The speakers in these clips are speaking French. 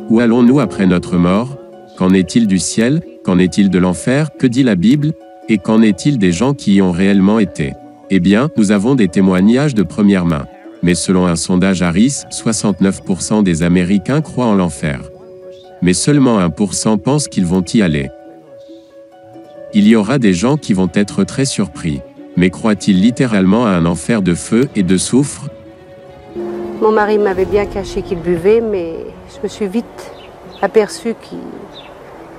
Où allons-nous après notre mort? Qu'en est-il du ciel? Qu'en est-il de l'enfer? Que dit la Bible? Et qu'en est-il des gens qui y ont réellement été? Eh bien, nous avons des témoignages de première main. Mais selon un sondage Harris, 69% des Américains croient en l'enfer. Mais seulement 1% pensent qu'ils vont y aller. Il y aura des gens qui vont être très surpris. Mais croient-ils littéralement à un enfer de feu et de soufre? Mon mari m'avait bien caché qu'il buvait, mais je me suis vite aperçue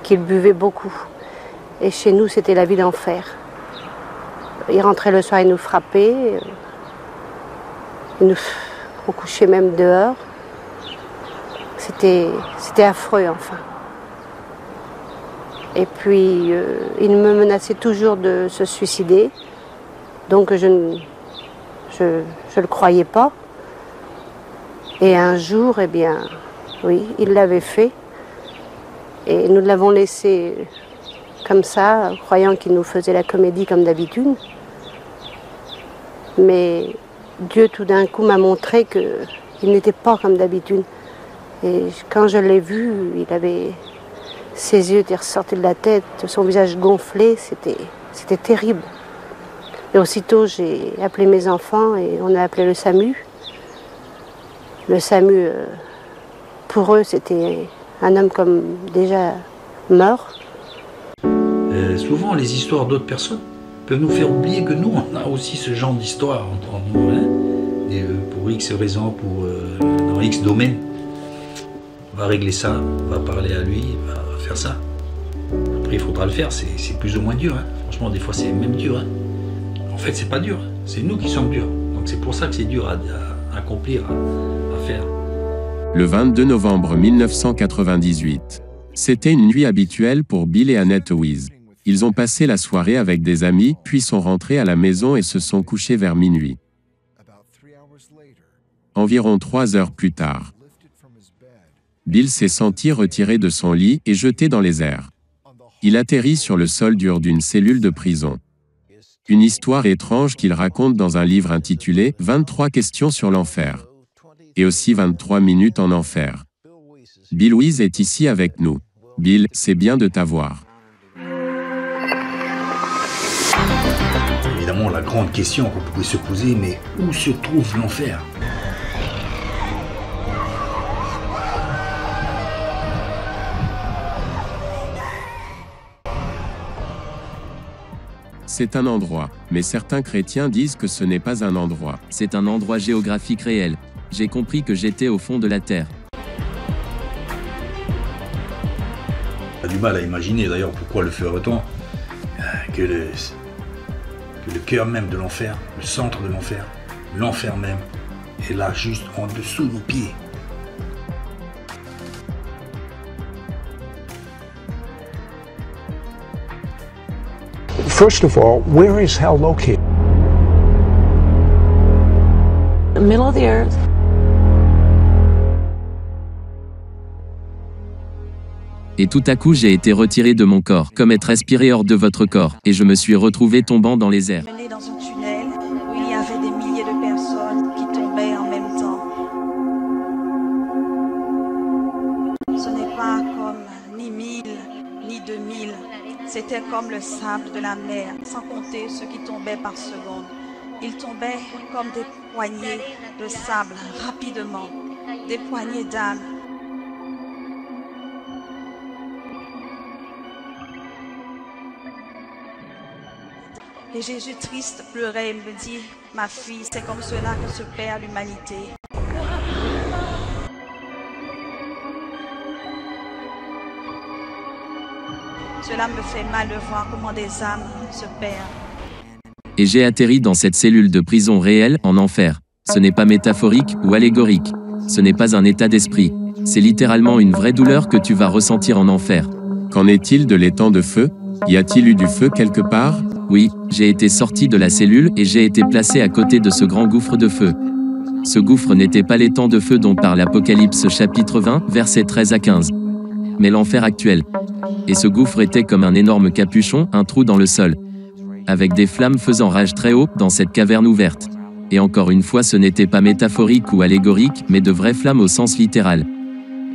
qu'il buvait beaucoup. Et chez nous, c'était la vie d'enfer. Il rentrait le soir, il nous frappait. On couchait même dehors. C'était affreux, enfin. Et puis, il me menaçait toujours de se suicider. Donc, je le croyais pas. Et un jour, eh bien, oui, il l'avait fait. Et nous l'avons laissé comme ça, croyant qu'il nous faisait la comédie comme d'habitude. Mais Dieu, tout d'un coup, m'a montré qu'il n'était pas comme d'habitude. Et quand je l'ai vu, ses yeux étaient ressortis de la tête, son visage gonflé, c'était terrible. Et aussitôt, j'ai appelé mes enfants et on a appelé le SAMU. Le SAMU, pour eux, c'était un homme comme déjà mort. Souvent, les histoires d'autres personnes peuvent nous faire oublier que nous, on a aussi ce genre d'histoire en nous. Hein, et pour X raisons, dans X domaine, on va régler ça, on va parler à lui, on va faire ça. Après, il faudra le faire, c'est plus ou moins dur. Hein. Franchement, des fois, c'est même dur. Hein. En fait, c'est pas dur, c'est nous qui sommes durs. Donc c'est pour ça que c'est dur à accomplir, à faire. Le 22 novembre 1998. C'était une nuit habituelle pour Bill et Annette Wiese. Ils ont passé la soirée avec des amis, puis sont rentrés à la maison et se sont couchés vers minuit. Environ 3 heures plus tard, Bill s'est senti retiré de son lit et jeté dans les airs. Il atterrit sur le sol dur d'une cellule de prison. Une histoire étrange qu'il raconte dans un livre intitulé « 23 questions sur l'enfer » et aussi 23 minutes en enfer. Bill Wiese est ici avec nous. Bill, c'est bien de t'avoir. Évidemment, la grande question qu'on pouvait se poser, mais où se trouve l'enfer? C'est un endroit, mais certains chrétiens disent que ce n'est pas un endroit. C'est un endroit géographique réel. J'ai compris que j'étais au fond de la terre. On a du mal à imaginer d'ailleurs pourquoi le ferait-on que le cœur même de l'enfer, le centre de l'enfer même, est là juste en dessous de nos pieds. First of all, where is hell located? The middle of the earth. Et tout à coup j'ai été retiré de mon corps, comme être aspiré hors de votre corps, et je me suis retrouvé tombant dans les airs. Mené dans un tunnel où il y avait des milliers de personnes qui tombaient en même temps. Ce n'est pas comme ni 1000, ni 2000. C'était comme le sable de la mer, sans compter ceux qui tombaient par seconde. Ils tombaient comme des poignées de sable rapidement, des poignées d'âmes. Et Jésus triste pleurait et me dit, ma fille, c'est comme cela que se perd l'humanité. Cela me fait mal de voir comment des âmes se perdent. Et j'ai atterri dans cette cellule de prison réelle, en enfer. Ce n'est pas métaphorique ou allégorique. Ce n'est pas un état d'esprit. C'est littéralement une vraie douleur que tu vas ressentir en enfer. Qu'en est-il de l'étang de feu? Y a-t-il eu du feu quelque part? Oui, j'ai été sorti de la cellule et j'ai été placé à côté de ce grand gouffre de feu. Ce gouffre n'était pas l'étang de feu dont parle Apocalypse chapitre 20, versets 13 à 15. Mais l'enfer actuel. Et ce gouffre était comme un énorme capuchon, un trou dans le sol, avec des flammes faisant rage très haut dans cette caverne ouverte. Et encore une fois, ce n'était pas métaphorique ou allégorique, mais de vraies flammes au sens littéral.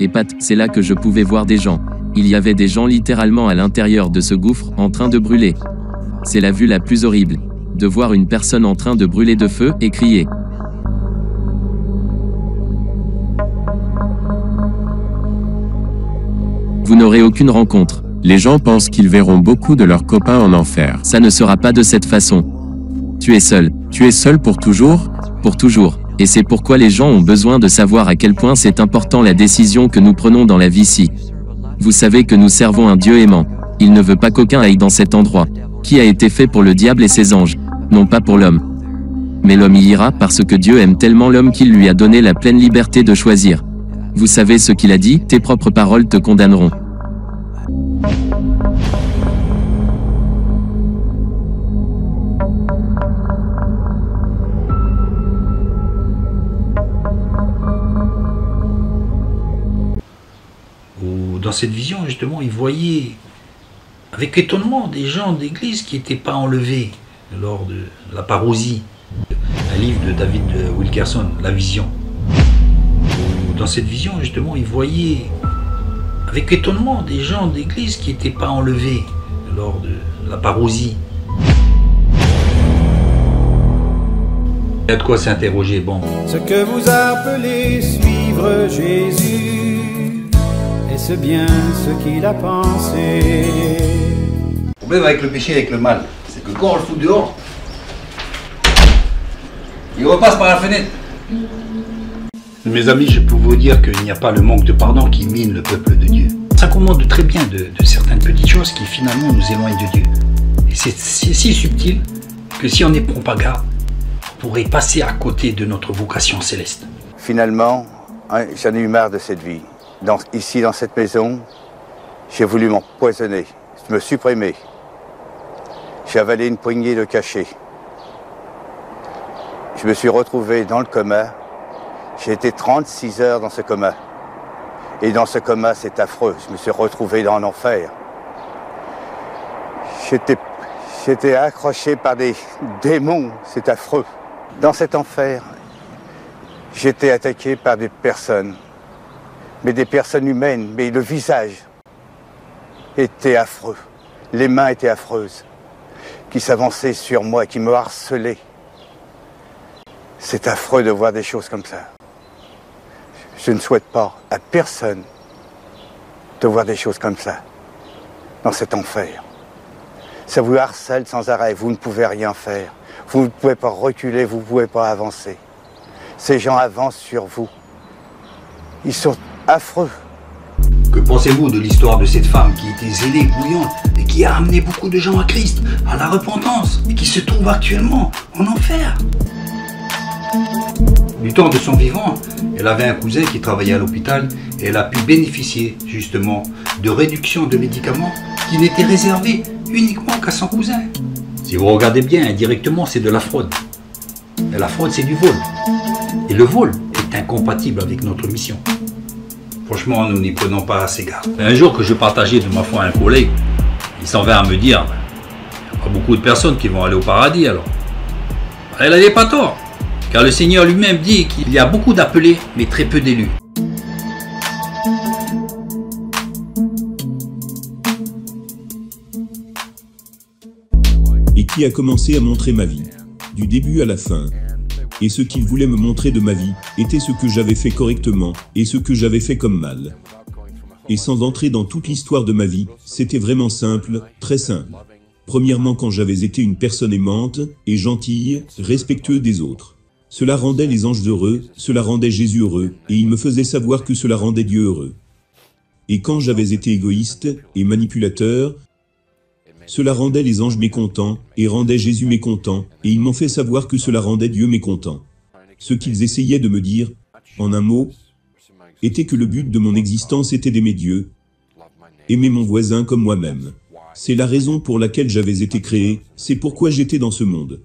Et Pat, c'est là que je pouvais voir des gens. Il y avait des gens littéralement à l'intérieur de ce gouffre, en train de brûler. C'est la vue la plus horrible. De voir une personne en train de brûler de feu et crier. Vous n'aurez aucune rencontre. Les gens pensent qu'ils verront beaucoup de leurs copains en enfer. Ça ne sera pas de cette façon. Tu es seul. Tu es seul pour toujours? Pour toujours. Et c'est pourquoi les gens ont besoin de savoir à quel point c'est important la décision que nous prenons dans la vie-ci. Vous savez que nous servons un Dieu aimant. Il ne veut pas qu'aucun aille dans cet endroit, qui a été fait pour le diable et ses anges, non pas pour l'homme. Mais l'homme y ira parce que Dieu aime tellement l'homme qu'il lui a donné la pleine liberté de choisir. Vous savez ce qu'il a dit, tes propres paroles te condamneront. Dans cette vision, justement, il voyait avec étonnement des gens d'église qui n'étaient pas enlevés lors de la parousie. Un livre de David Wilkerson, La Vision. Dans cette vision, justement, il voyait avec étonnement des gens d'église qui n'étaient pas enlevés lors de la parousie. Il y a de quoi s'interroger, bon. Ce que vous appelez suivre Jésus, est-ce bien ce qu'il a pensé? Le problème avec le péché, avec le mal, c'est que quand on le fout dehors, il repasse par la fenêtre. Mes amis, je peux vous dire qu'il n'y a pas le manque de pardon qui mine le peuple de Dieu. Ça commande très bien de certaines petites choses qui finalement nous éloignent de Dieu. Et c'est si subtil que si on n'y prend pas garde, on pourrait passer à côté de notre vocation céleste. Finalement, j'en ai eu marre de cette vie. Ici, dans cette maison, j'ai voulu m'empoisonner, me supprimer. J'ai avalé une poignée de cachets. Je me suis retrouvé dans le coma. J'ai été 36 heures dans ce coma. Et dans ce coma, c'est affreux. Je me suis retrouvé dans l'enfer. J'étais accroché par des démons. C'est affreux. Dans cet enfer, j'étais attaqué par des personnes. Mais des personnes humaines. Mais le visage était affreux. Les mains étaient affreuses. Qui s'avançaient sur moi, qui me harcelaient. C'est affreux de voir des choses comme ça. Je ne souhaite pas à personne de voir des choses comme ça, dans cet enfer. Ça vous harcèle sans arrêt, vous ne pouvez rien faire. Vous ne pouvez pas reculer, vous ne pouvez pas avancer. Ces gens avancent sur vous. Ils sont affreux. Que pensez-vous de l'histoire de cette femme qui était zélée, bouillante, et qui a amené beaucoup de gens à Christ, à la repentance, et qui se trouve actuellement en enfer? Du temps de son vivant, elle avait un cousin qui travaillait à l'hôpital et elle a pu bénéficier justement de réductions de médicaments qui n'étaient réservées uniquement qu'à son cousin. Si vous regardez bien, indirectement, c'est de la fraude. Et la fraude, c'est du vol. Et le vol est incompatible avec notre mission. Franchement, nous n'y prenons pas assez garde. Un jour que je partageais de ma foi à un collègue, il s'en vint à me dire, il n'y a pas beaucoup de personnes qui vont aller au paradis alors. Elle n'avait pas tort. Car le Seigneur lui-même dit qu'il y a beaucoup d'appelés, mais très peu d'élus. Et qui a commencé à montrer ma vie, du début à la fin. Et ce qu'il voulait me montrer de ma vie, était ce que j'avais fait correctement, et ce que j'avais fait comme mal. Et sans entrer dans toute l'histoire de ma vie, c'était vraiment simple, très simple. Premièrement, quand j'avais été une personne aimante, et gentille, respectueuse des autres. Cela rendait les anges heureux, cela rendait Jésus heureux, et il me faisait savoir que cela rendait Dieu heureux. Et quand j'avais été égoïste et manipulateur, cela rendait les anges mécontents, et rendait Jésus mécontent, et ils m'ont fait savoir que cela rendait Dieu mécontent. Ce qu'ils essayaient de me dire, en un mot, était que le but de mon existence était d'aimer Dieu, aimer mon voisin comme moi-même. C'est la raison pour laquelle j'avais été créé, c'est pourquoi j'étais dans ce monde.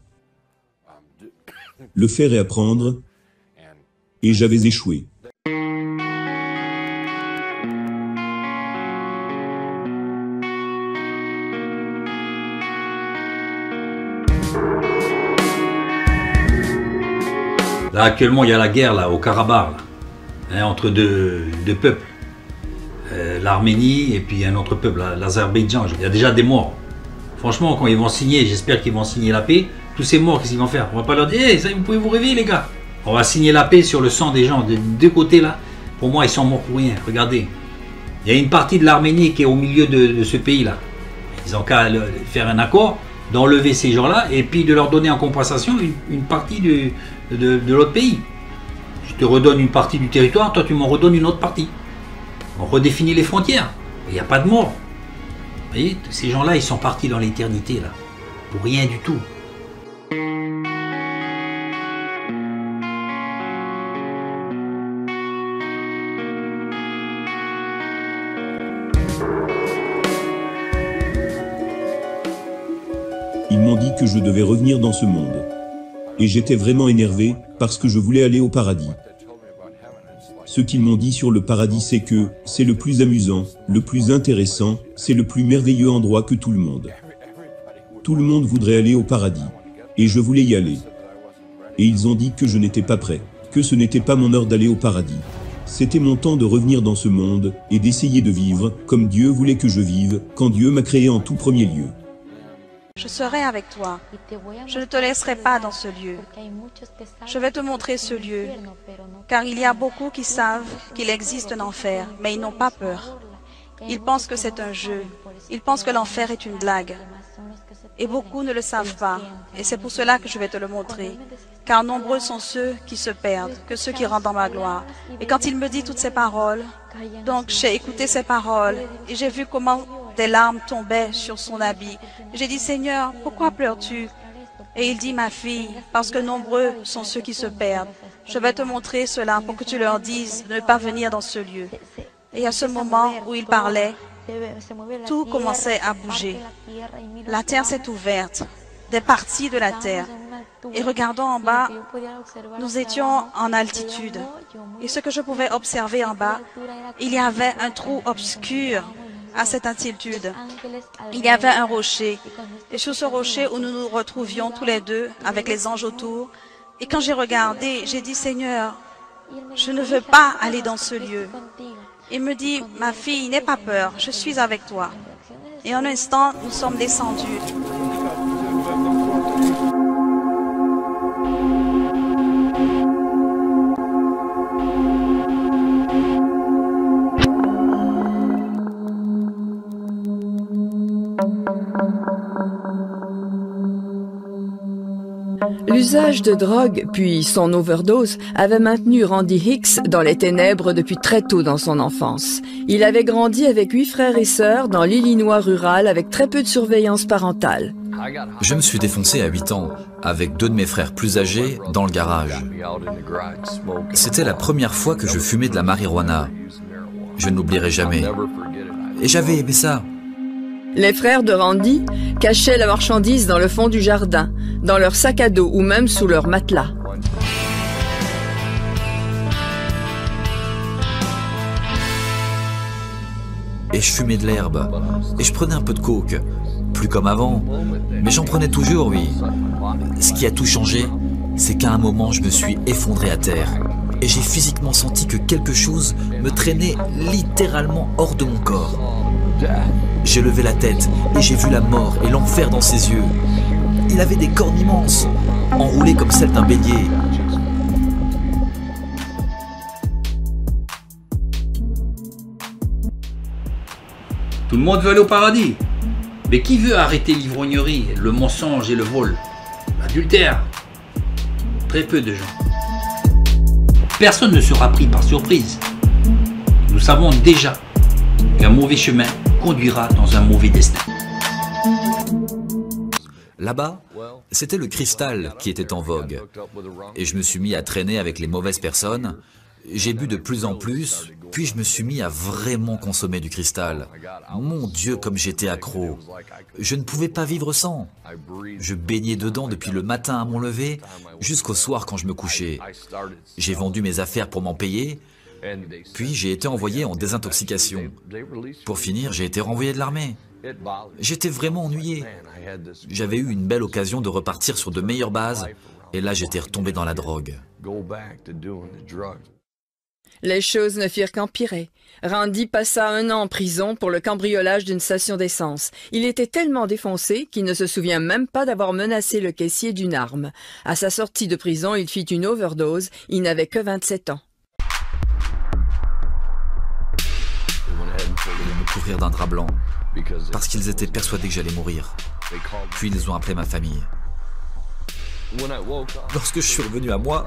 Le faire et apprendre, et j'avais échoué. Là, actuellement, il y a la guerre là, au Karabakh, là, hein, entre deux peuples. l'Arménie et puis un autre peuple, l'Azerbaïdjan. Il y a déjà des morts. Franchement, quand ils vont signer, j'espère qu'ils vont signer la paix, tous ces morts, qu'est-ce qu'ils vont faire? On va pas leur dire, hey, vous pouvez vous réveiller les gars. On va signer la paix sur le sang des gens, des deux côtés là. Pour moi, ils sont morts pour rien, regardez. Il y a une partie de l'Arménie qui est au milieu de ce pays là. Ils ont qu'à faire un accord, d'enlever ces gens-là et puis de leur donner en compensation une partie de l'autre pays. Je te redonne une partie du territoire, toi tu m'en redonnes une autre partie. On redéfinit les frontières. Il n'y a pas de mort. Vous voyez, ces gens-là, ils sont partis dans l'éternité là, pour rien du tout. Ils m'ont dit que je devais revenir dans ce monde. Et j'étais vraiment énervé, parce que je voulais aller au paradis. Ce qu'ils m'ont dit sur le paradis, c'est que c'est le plus amusant, le plus intéressant, c'est le plus merveilleux endroit que tout le monde. Tout le monde voudrait aller au paradis. Et je voulais y aller. Et ils ont dit que je n'étais pas prêt, que ce n'était pas mon heure d'aller au paradis. C'était mon temps de revenir dans ce monde, et d'essayer de vivre, comme Dieu voulait que je vive, quand Dieu m'a créé en tout premier lieu. Je serai avec toi. Je ne te laisserai pas dans ce lieu. Je vais te montrer ce lieu, car il y a beaucoup qui savent qu'il existe un enfer, mais ils n'ont pas peur. Ils pensent que c'est un jeu. Ils pensent que l'enfer est une blague. Et beaucoup ne le savent pas. Et c'est pour cela que je vais te le montrer. Car nombreux sont ceux qui se perdent, que ceux qui rentrent dans ma gloire. Et quand il me dit toutes ces paroles, donc j'ai écouté ces paroles et j'ai vu comment des larmes tombaient sur son habit. J'ai dit, Seigneur, pourquoi pleures-tu? Et il dit, ma fille, parce que nombreux sont ceux qui se perdent. Je vais te montrer cela pour que tu leur dises de ne pas venir dans ce lieu. Et à ce moment où il parlait, tout commençait à bouger. La terre s'est ouverte, des parties de la terre. Et regardant en bas, nous étions en altitude. Et ce que je pouvais observer en bas, il y avait un trou obscur à cette altitude. Il y avait un rocher. Et sur ce rocher où nous nous retrouvions tous les deux avec les anges autour. Et quand j'ai regardé, j'ai dit, Seigneur, je ne veux pas aller dans ce lieu. Il me dit, ma fille, n'aie pas peur, je suis avec toi. Et en un instant, nous sommes descendus. L'usage de drogue, puis son overdose, avait maintenu Randy Hicks dans les ténèbres depuis très tôt dans son enfance. Il avait grandi avec 8 frères et sœurs dans l'Illinois rural avec très peu de surveillance parentale. Je me suis défoncé à 8 ans, avec 2 de mes frères plus âgés, dans le garage. C'était la première fois que je fumais de la marijuana. Je ne l'oublierai jamais. Et j'avais aimé ça. Les frères de Randy cachaient la marchandise dans le fond du jardin, dans leur sac à dos ou même sous leur matelas. Et je fumais de l'herbe. Et je prenais un peu de coke. Plus comme avant. Mais j'en prenais toujours, oui. Ce qui a tout changé, c'est qu'à un moment, je me suis effondré à terre. Et j'ai physiquement senti que quelque chose me traînait littéralement hors de mon corps. J'ai levé la tête et j'ai vu la mort et l'enfer dans ses yeux. Il avait des cornes immenses, enroulées comme celles d'un bélier. Tout le monde veut aller au paradis. Mais qui veut arrêter l'ivrognerie, le mensonge et le vol? L'adultère? Très peu de gens. Personne ne sera pris par surprise. Nous savons déjà qu'un mauvais chemin conduira dans un mauvais destin. Là-bas, c'était le cristal qui était en vogue. Et je me suis mis à traîner avec les mauvaises personnes. J'ai bu de plus en plus, puis je me suis mis à vraiment consommer du cristal. Mon Dieu, comme j'étais accro. Je ne pouvais pas vivre sans. Je baignais dedans depuis le matin à mon lever jusqu'au soir quand je me couchais. J'ai vendu mes affaires pour m'en payer, puis j'ai été envoyé en désintoxication. Pour finir, j'ai été renvoyé de l'armée. J'étais vraiment ennuyé. J'avais eu une belle occasion de repartir sur de meilleures bases, et là j'étais retombé dans la drogue. Les choses ne firent qu'empirer. Randy passa 1 an en prison pour le cambriolage d'une station d'essence. Il était tellement défoncé qu'il ne se souvient même pas d'avoir menacé le caissier d'une arme. À sa sortie de prison, il fit une overdose. Il n'avait que 27 ans. Ils me couvrirent d'un drap blanc parce qu'ils étaient persuadés que j'allais mourir. Puis ils ont appelé ma famille. Lorsque je suis revenu à moi,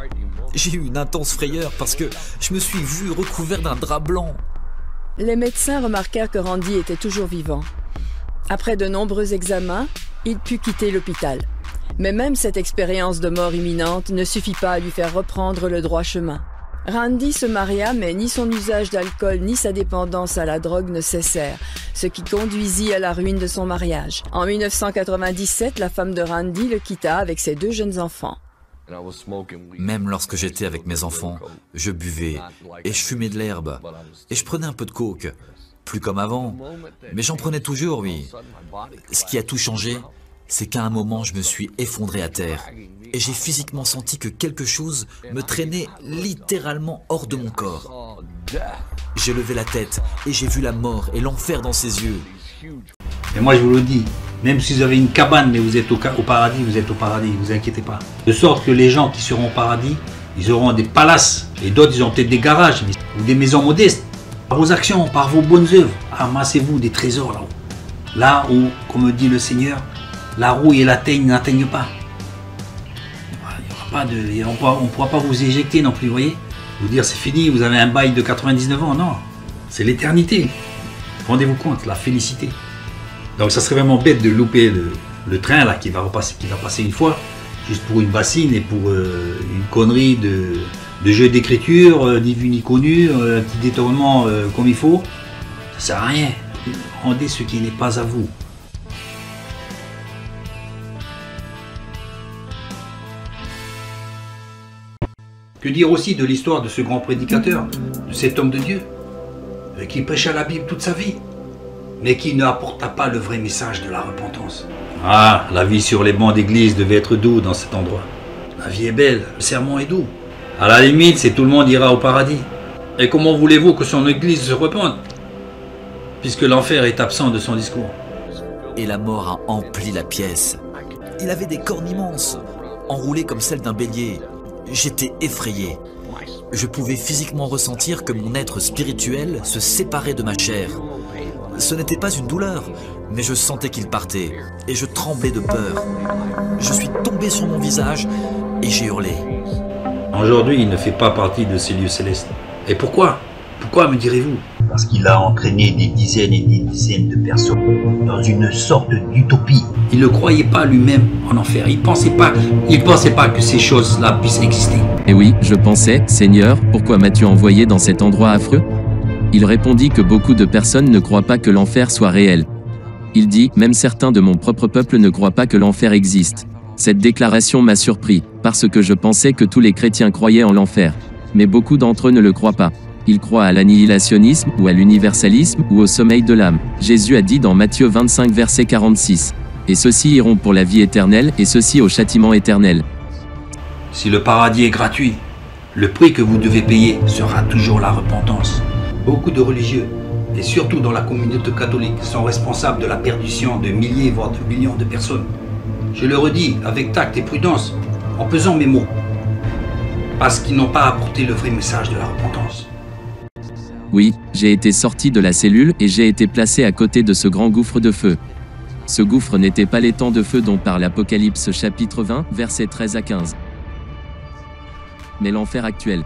j'ai eu une intense frayeur parce que je me suis vu recouvert d'un drap blanc. Les médecins remarquèrent que Randy était toujours vivant. Après de nombreux examens, il put quitter l'hôpital. Mais même cette expérience de mort imminente ne suffit pas à lui faire reprendre le droit chemin. Randy se maria, mais ni son usage d'alcool ni sa dépendance à la drogue ne cessèrent, ce qui conduisit à la ruine de son mariage. En 1997, la femme de Randy le quitta avec ses 2 jeunes enfants. Même lorsque j'étais avec mes enfants, je buvais et je fumais de l'herbe et je prenais un peu de coke. Plus comme avant, mais j'en prenais toujours, oui. Ce qui a tout changé, c'est qu'à un moment, je me suis effondré à terre et j'ai physiquement senti que quelque chose me traînait littéralement hors de mon corps. J'ai levé la tête et j'ai vu la mort et l'enfer dans ses yeux. Et moi je vous le dis, même si vous avez une cabane mais vous êtes au paradis, vous êtes au paradis, ne vous inquiétez pas. De sorte que les gens qui seront au paradis, ils auront des palaces et d'autres ils ont peut-être des garages ou des maisons modestes. Par vos actions, par vos bonnes œuvres, amassez-vous des trésors là-haut. Là où, comme dit le Seigneur, la rouille et la teigne n'atteignent pas. On ne pourra pas vous éjecter non plus, vous voyez. Vous dire c'est fini, vous avez un bail de 99 ans, non. C'est l'éternité. Rendez-vous compte, la félicité. Donc ça serait vraiment bête de louper le train là qui va passer une fois, juste pour une bassine et pour une connerie de jeu d'écriture, ni vu ni connu, un petit détournement comme il faut. Ça sert à rien. Rendez ce qui n'est pas à vous. Que dire aussi de l'histoire de ce grand prédicateur, de cet homme de Dieu, qui prêcha la Bible toute sa vie, mais qui ne apporta pas le vrai message de la repentance. Ah, la vie sur les bancs d'église devait être doux dans cet endroit. La vie est belle, le sermon est doux. À la limite, c'est tout le monde ira au paradis. Et comment voulez-vous que son église se repente, puisque l'enfer est absent de son discours? Et la mort a empli la pièce. Il avait des cornes immenses, enroulées comme celles d'un bélier. J'étais effrayé. Je pouvais physiquement ressentir que mon être spirituel se séparait de ma chair. Ce n'était pas une douleur, mais je sentais qu'il partait, et je tremblais de peur. Je suis tombé sur mon visage, et j'ai hurlé. Aujourd'hui, il ne fait pas partie de ces lieux célestes. Et pourquoi? Pourquoi, me direz-vous? Parce qu'il a entraîné des dizaines et des dizaines de personnes dans une sorte d'utopie. Il ne croyait pas lui-même en enfer. Il pensait pas que ces choses-là puissent exister. Et oui, je pensais, Seigneur, pourquoi m'as-tu envoyé dans cet endroit affreux? Il répondit que beaucoup de personnes ne croient pas que l'enfer soit réel. Il dit, même certains de mon propre peuple ne croient pas que l'enfer existe. Cette déclaration m'a surpris, parce que je pensais que tous les chrétiens croyaient en l'enfer. Mais beaucoup d'entre eux ne le croient pas. Ils croient à l'annihilationnisme, ou à l'universalisme, ou au sommeil de l'âme. Jésus a dit dans Matthieu 25 verset 46. Et ceux-ci iront pour la vie éternelle, et ceux-ci au châtiment éternel. Si le paradis est gratuit, le prix que vous devez payer sera toujours la repentance. Beaucoup de religieux, et surtout dans la communauté catholique, sont responsables de la perdition de milliers, voire de millions de personnes. Je le redis avec tact et prudence, en pesant mes mots, parce qu'ils n'ont pas apporté le vrai message de la repentance. Oui, j'ai été sorti de la cellule et j'ai été placé à côté de ce grand gouffre de feu. Ce gouffre n'était pas l'étang de feu dont parle Apocalypse chapitre 20, versets 13 à 15. Mais l'enfer actuel.